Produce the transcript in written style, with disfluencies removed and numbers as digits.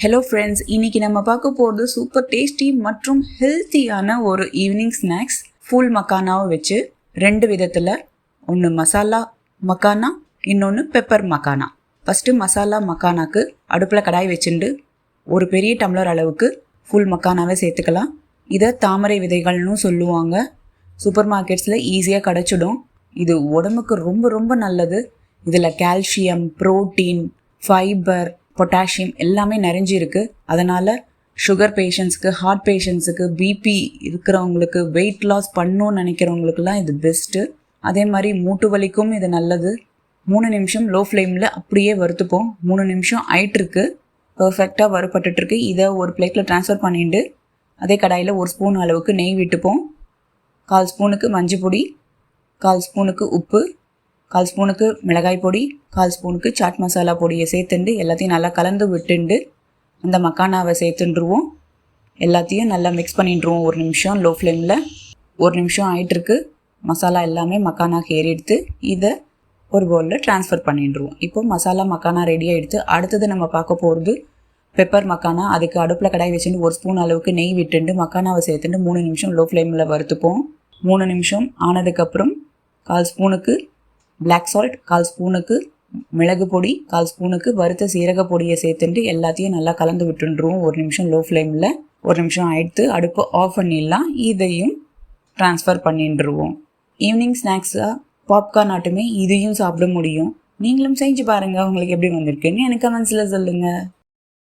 Hello friends, இன்னைக்கு நம்ம பார்க்க போகிறது சூப்பர் டேஸ்டி மற்றும் ஹெல்த்தியான ஒரு ஈவினிங் ஸ்நாக்ஸ். ஃபுல் மக்கானாவை வச்சு ரெண்டு விதத்தில், ஒன்று மசாலா மக்கானா, இன்னொன்று பெப்பர் மக்கானா. ஃபஸ்ட்டு மசாலா மக்கானாக்கு அடுப்பில் கடாய் வச்சுட்டு ஒரு பெரிய டம்ளர் அளவுக்கு ஃபுல் மக்கானாவை சேர்த்துக்கலாம். இதை தாமரை விதைகள்னு சொல்லுவாங்க. சூப்பர் மார்க்கெட்ஸில் ஈஸியாக கிடச்சிடும். இது உடம்புக்கு ரொம்ப ரொம்ப நல்லது. இதில் கால்சியம், புரோட்டீன், ஃபைபர், பொட்டாசியம் எல்லாமே நிறைஞ்சிருக்கு. அதனால் சுகர் பேஷண்ட்ஸுக்கு, ஹார்ட் பேஷண்ட்ஸுக்கு, பிபி இருக்கிறவங்களுக்கு, வெயிட் லாஸ் பண்ணணும்னு நினைக்கிறவங்களுக்குலாம் இது பெஸ்ட்டு. அதே மாதிரி மூட்டு வலிக்கும் இது நல்லது. 3 நிமிஷம் லோ ஃப்ளேமில் அப்படியே வறுத்துப்போம். 3 நிமிஷம் ஆயிட்டுருக்கு, பர்ஃபெக்டாக வறுப்பட்டுருக்கு. இதை ஒரு பிளேட்டில் ட்ரான்ஸ்ஃபர் பண்ணிட்டு அதே கடாயில் 1 ஸ்பூன் அளவுக்கு நெய் விட்டுப்போம். 1/4 ஸ்பூனுக்கு மஞ்சள் பொடி, 1/4 ஸ்பூனுக்கு உப்பு, 1/4 ஸ்பூனுக்கு மிளகாய் பொடி, 1/4 ஸ்பூனுக்கு சாட் மசாலா பொடியை சேர்த்துண்டு எல்லாத்தையும் நல்லா கலந்து விட்டுண்டு அந்த மக்கானாவை சேர்த்துட்டுருவோம். எல்லாத்தையும் நல்லா மிக்ஸ் பண்ணிட்டுருவோம். 1 நிமிஷம் லோ ஃப்ளேமில். 1 நிமிஷம் ஆகிட்டுருக்கு. மசாலா எல்லாமே மக்கானாக்கு ஏறி எடுத்து இதை ஒரு பவுலில் ட்ரான்ஸ்ஃபர் பண்ணிட்டுருவோம். இப்போ மசாலா மக்கானா ரெடியாக எடுத்து அடுத்தது நம்ம பார்க்க போகிறது பெப்பர் மக்கானா. அதுக்கு அடுப்பில் கடாய் வச்சுட்டு 1 ஸ்பூன் அளவுக்கு நெய் விட்டுண்டு மக்கானாவை சேர்த்துட்டு 3 நிமிஷம் லோ ஃப்ளேமில் வறுத்துப்போம். 3 நிமிஷம் ஆனதுக்கப்புறம் 1/4 ஸ்பூனுக்கு பிளாக் சால்ட், 1/4 ஸ்பூனுக்கு மிளகு பொடி, 1/4 ஸ்பூனுக்கு வறுத்த சீரக பொடியை சேர்த்துட்டு எல்லாத்தையும் நல்லா கலந்து விட்டுருவோம். 1 நிமிஷம் லோ ஃப்ளேமில். 1 நிமிஷம் ஆயிடுத்து, அடுப்பு ஆஃப் பண்ணிடலாம். இதையும் ட்ரான்ஸ்ஃபர் பண்ணிட்டுருவோம். ஈவினிங் ஸ்நாக்ஸாக பாப்கார்ன் ஆட்டுமே இதையும் சாப்பிட முடியும். நீங்களும் செஞ்சு பாருங்கள், உங்களுக்கு எப்படி வந்திருக்குன்னு எனக்கு கமெண்ட்ஸில் சொல்லுங்கள்.